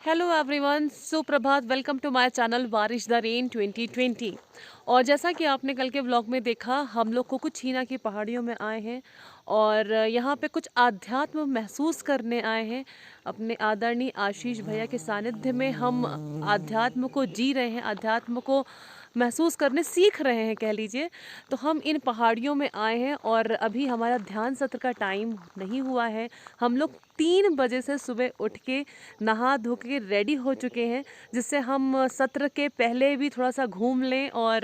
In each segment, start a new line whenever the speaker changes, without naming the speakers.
Hello everyone, सुप्रभात। Welcome to my channel बारिश the rain 2020। और जैसा कि आपने कल के व्लॉग में देखा, हम लोग कुकुचीना की पहाड़ियों में आए हैं और यहाँ पे कुछ आध्यात्म महसूस करने आए हैं। अपने आदरणीय आशीष भैया के सानिध्य में हम आध्यात्म को जी रहे हैं, आध्यात्म को महसूस करने सीख रहे हैं कह लीजिए। तो हम इन पहाड़ियों में आए हैं और अभी हमारा ध्यान सत्र का टाइम नहीं हुआ है। हम लोग 3 बजे से सुबह उठ के नहा धो के रेडी हो चुके हैं, जिससे हम सत्र के पहले भी थोड़ा सा घूम लें और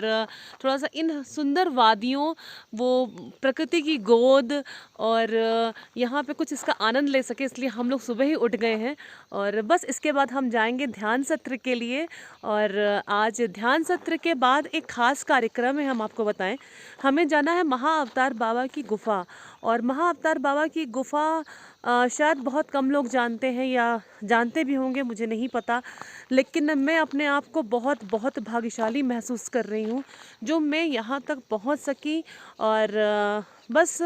थोड़ा सा इन सुंदर वादियों, वो प्रकृति की गोद और यहाँ पे कुछ इसका आनंद ले सके, इसलिए हम लोग सुबह ही उठ गए हैं। और बस इसके बाद हम जाएंगे ध्यान सत्र के लिए। और आज ध्यान सत्र के बाद एक ख़ास कार्यक्रम है, हम आपको बताएं। हमें जाना है महाअवतार बाबा की गुफ़ा। और महाअवतार बाबा की गुफ़ा शायद बहुत कम लोग जानते हैं या जानते भी होंगे, मुझे नहीं पता। लेकिन मैं अपने आप को बहुत बहुत भाग्यशाली महसूस कर रही हूँ जो मैं यहाँ तक पहुँच सकी। और बस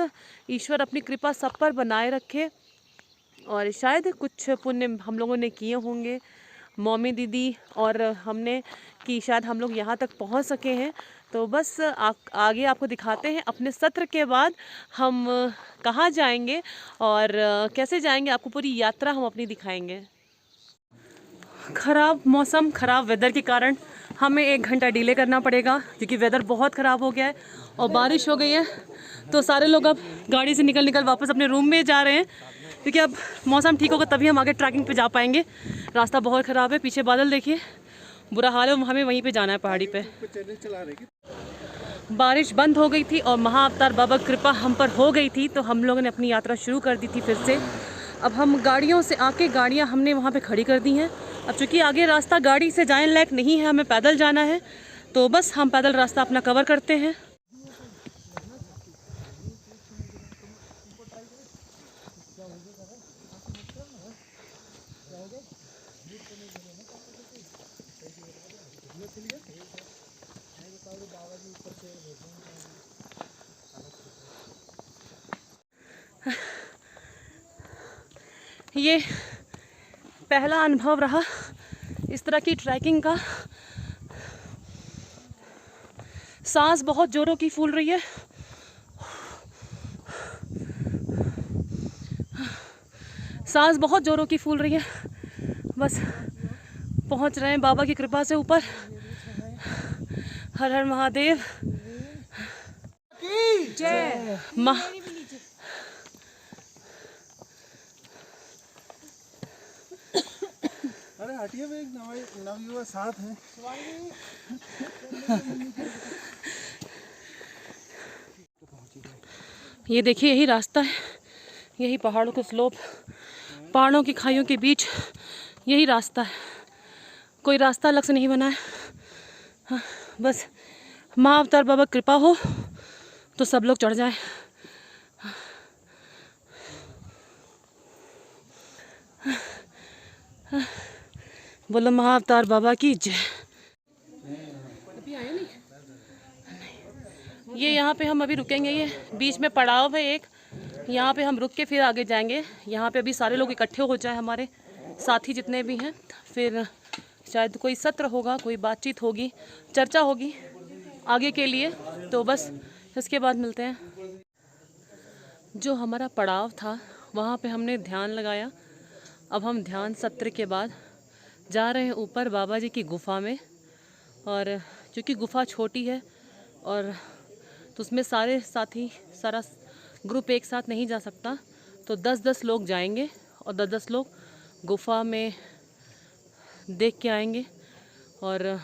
ईश्वर अपनी कृपा सब पर बनाए रखे। और शायद कुछ पुण्य हम लोगों ने किए होंगे, मम्मी दीदी और हमने, कि शायद हम लोग यहाँ तक पहुँच सके हैं। तो बस आगे आपको दिखाते हैं अपने सत्र के बाद हम कहाँ जाएंगे और कैसे जाएंगे, आपको पूरी यात्रा हम अपनी दिखाएंगे। ख़राब मौसम, ख़राब वेदर के कारण हमें 1 घंटा डिले करना पड़ेगा क्योंकि वेदर बहुत ख़राब हो गया है और बारिश हो गई है। तो सारे लोग अब गाड़ी से निकल वापस अपने रूम में जा रहे हैं क्योंकि अब मौसम ठीक होगा तभी हम आगे ट्रैकिंग पे जा पाएंगे। रास्ता बहुत ख़राब है, पीछे बादल देखिए, बुरा हाल है। हमें वहीं पे जाना है पहाड़ी पे। बारिश बंद हो गई थी और महाअवतार बाबा कृपा हम पर हो गई थी, तो हम लोगों ने अपनी यात्रा शुरू कर दी थी फिर से। अब हम गाड़ियों से आके गाड़ियाँ हमने वहाँ पे खड़ी कर दी हैं। अब चूँकि आगे रास्ता गाड़ी से जाने लायक नहीं है, हमें पैदल जाना है, तो बस हम पैदल रास्ता अपना कवर करते हैं। ये पहला अनुभव रहा इस तरह की ट्रैकिंग का। सांस बहुत जोरों की फूल रही है, सांस बहुत जोरों की फूल रही है। बस पहुंच रहे हैं बाबा की कृपा से ऊपर। हर हर महादेव, जय माँ।
अरे हटिए, में एक नवयुवक साथ है।
ये देखिए, यही रास्ता है, यही पहाड़ों के स्लोप, पहाड़ों की खाइयों के बीच यही रास्ता है। कोई रास्ता अलग से नहीं बना है। हाँ, बस महाअवतार बाबा कृपा हो तो सब लोग चढ़ जाएं। बोलो महाअवतार बाबा की जय। अभी आए नहीं। ये यहाँ पे हम अभी रुकेंगे, ये बीच में पड़ाव है एक, यहाँ पे हम रुक के फिर आगे जाएंगे। यहाँ पे अभी सारे लोग इकट्ठे हो जाए, हमारे साथी जितने भी हैं, फिर शायद कोई सत्र होगा, कोई बातचीत होगी, चर्चा होगी आगे के लिए। तो बस इसके बाद मिलते हैं। जो हमारा पड़ाव था वहाँ पे हमने ध्यान लगाया। अब हम ध्यान सत्र के बाद जा रहे हैं ऊपर बाबा जी की गुफ़ा में। और क्योंकि गुफ़ा छोटी है और तो उसमें सारे साथी, सारा ग्रुप एक साथ नहीं जा सकता, तो 10-10 लोग जाएंगे और 10-10 लोग गुफ़ा में देख के आएंगे और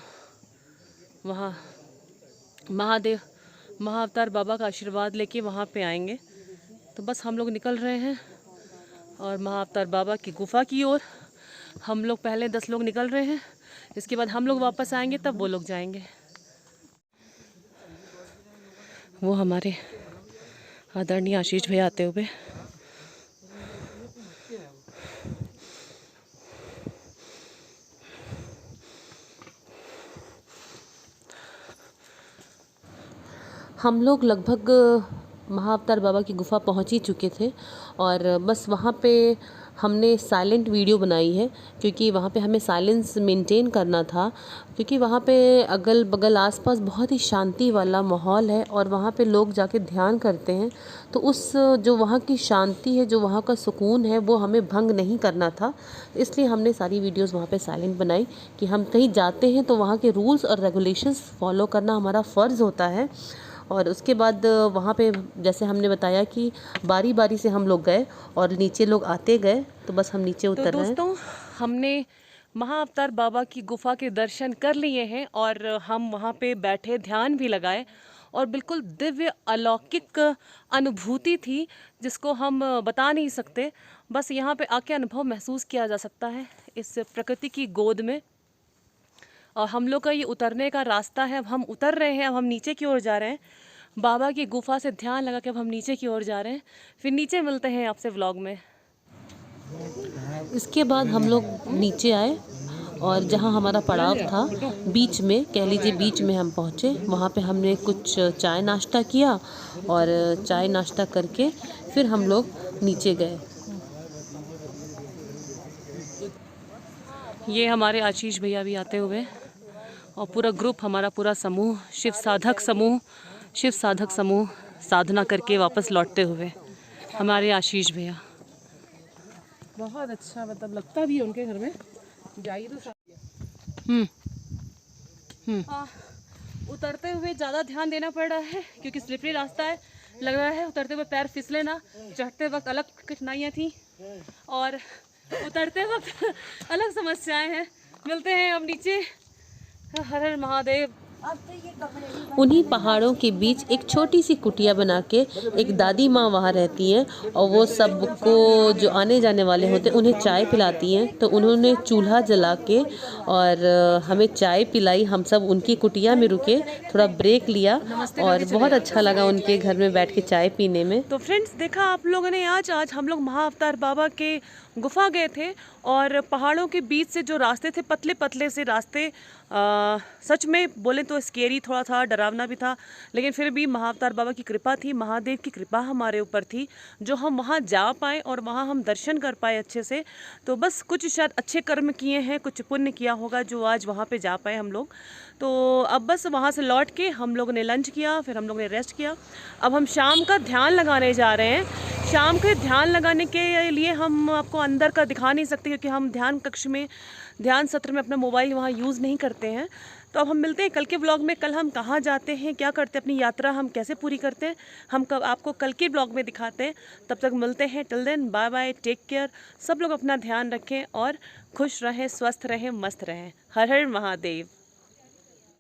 वहाँ महाअवतार बाबा का आशीर्वाद लेके वहाँ पे आएंगे। तो बस हम लोग निकल रहे हैं और महाअवतार बाबा की गुफ़ा की ओर हम लोग पहले 10 लोग निकल रहे हैं। इसके बाद हम लोग वापस आएंगे, तब वो लोग जाएंगे। वो हमारे आदरणीय आशीष भैया आते हुए। हम लोग लगभग महाअवतार बाबा की गुफ़ा पहुंच ही चुके थे और बस वहाँ पे हमने साइलेंट वीडियो बनाई है, क्योंकि वहाँ पे हमें साइलेंस मेंटेन करना था, क्योंकि वहाँ पे अगल बगल आसपास बहुत ही शांति वाला माहौल है और वहाँ पे लोग जाके ध्यान करते हैं। तो उस जो वहाँ की शांति है, जो वहाँ का सुकून है, वो हमें भंग नहीं करना था। इसलिए हमने सारी वीडियोस वहाँ पे साइलेंट बनाई कि हम कहीं जाते हैं तो वहाँ के रूल्स और रेगुलेशंस फॉलो करना हमारा फ़र्ज़ होता है। और उसके बाद वहाँ पे जैसे हमने बताया कि बारी बारी से हम लोग गए और नीचे लोग आते गए, तो बस हम नीचे उतर रहे हैं। तो दोस्तों, हमने महाअवतार बाबा की गुफा के दर्शन कर लिए हैं और हम वहाँ पे बैठे, ध्यान भी लगाए और बिल्कुल दिव्य अलौकिक अनुभूति थी जिसको हम बता नहीं सकते। बस यहाँ पे आके अनुभव महसूस किया जा सकता है इस प्रकृति की गोद में। और हम लोग का ये उतरने का रास्ता है, अब हम उतर रहे हैं, अब हम नीचे की ओर जा रहे हैं। बाबा की गुफा से ध्यान लगा के अब हम नीचे की ओर जा रहे हैं। फिर नीचे मिलते हैं आपसे व्लॉग में। इसके बाद हम लोग नीचे आए और जहाँ हमारा पड़ाव था, बीच में कह लीजिए, बीच में हम पहुँचे। वहाँ पे हमने कुछ चाय नाश्ता किया और चाय नाश्ता करके फिर हम लोग नीचे गए। ये हमारे आशीष भैया भी आते हुए और पूरा ग्रुप, हमारा पूरा समूह, शिव साधक समूह साधना करके वापस लौटते हुए, हमारे आशीष भैया।
बहुत अच्छा, मतलब लगता भी है उनके घर में जाइए तो
उतरते हुए ज़्यादा ध्यान देना पड़ रहा है क्योंकि स्लिपरी रास्ता है, लग रहा है उतरते हुए पैर फिसले ना। चढ़ते वक्त अलग कठिनाइयाँ थी और उतरते वक्त अलग समस्याएं हैं। मिलते हैं अब नीचे। हर हर महादेव। उन्हीं पहाड़ों के बीच एक छोटी सी कुटिया बना के एक दादी माँ वहाँ रहती हैं और वो सबको जो आने जाने वाले होते हैं उन्हें चाय पिलाती हैं। तो उन्होंने चूल्हा जला के और हमें चाय पिलाई। हम सब उनकी कुटिया में रुके, थोड़ा ब्रेक लिया और बहुत अच्छा लगा उनके घर में बैठ के चाय पीने में। तो फ्रेंड्स, देखा आप लोगों ने, आज हम लोग महाअवतार बाबा के गुफा गए थे और पहाड़ों के बीच से जो रास्ते थे, पतले पतले से रास्ते, सच में बोले तो स्केरी थोड़ा था, डरावना भी था, लेकिन फिर भी महाअवतार बाबा की कृपा थी, महादेव की कृपा हमारे ऊपर थी जो हम वहाँ जा पाए और वहाँ हम दर्शन कर पाए अच्छे से। तो बस कुछ शायद अच्छे कर्म किए हैं, कुछ पुण्य किया होगा जो आज वहाँ पे जा पाए हम लोग। तो अब बस वहाँ से लौट के हम लोगों ने लंच किया, फिर हम लोग ने रेस्ट किया। अब हम शाम का ध्यान लगाने जा रहे हैं। शाम के ध्यान लगाने के लिए हम आपको अंदर का दिखा नहीं सकते क्योंकि हम ध्यान कक्ष में, ध्यान सत्र में अपना मोबाइल वहाँ यूज़ नहीं करते हैं। तो अब हम मिलते हैं कल के ब्लॉग में। कल हम कहाँ जाते हैं, क्या करते हैं, अपनी यात्रा हम कैसे पूरी करते हैं, हम कब आपको कल के ब्लॉग में दिखाते हैं। तब तक मिलते हैं। Till then, bye bye, take care. सब लोग अपना ध्यान रखें और खुश रहें, स्वस्थ रहें, मस्त रहें। हर हर महादेव।